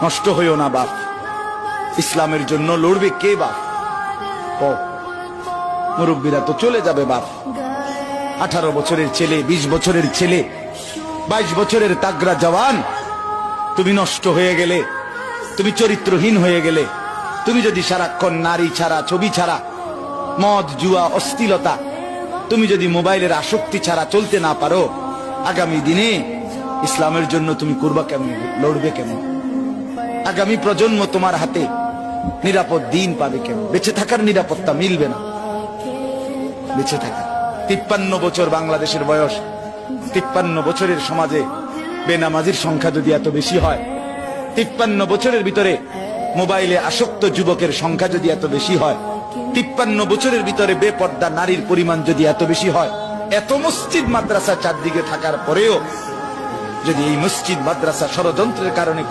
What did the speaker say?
নষ্ট হইও না বাপ। ইসলামের জন্য লড়বে কে বাপ? মুরব্বীরা তো চলে যাবে বাপ। 18 বছরের ছেলে, 20 বছরের ছেলে, 22 বছরের তাগড়া জওয়ান, তুমি নষ্ট হয়ে গেলে, তুমি চরিত্রহীন হয়ে গেলে, তুমি যদি সারাক্ষণ নারী ছাড়া, ছবি ছাড়া, মদ জুয়া অশ্লীলতা, তুমি যদি মোবাইলের আসক্তি ছাড়া চলতে না পারো, আগামী দিনে ইসলামের জন্য তুমি করবা কেমন, লড়বে কেমন? আগামী প্রজন্ম তোমার হাতে নিরাপদ দিন পাবে কেমন? বেঁচে থাকার নিরাপত্তা মিলবে না। বেঁচে থাকা 53 বছর বাংলাদেশের বয়স, 53 বছরের সমাজে বেনামাজির সংখ্যা যদি এত বেশি হয়, 53 বছরের ভিতরে মোবাইলে আসক্ত যুবকের সংখ্যা যদি এত বেশি হয়, 53 বছরের ভিতরে বেপর্দা নারীর পরিমাণ যদি এত বেশি হয়, এত মসজিদ মাদ্রাসা চারদিকে থাকার পরেও যদি এই মসজিদ মাদ্রাসা ষড়যন্ত্রের কারণে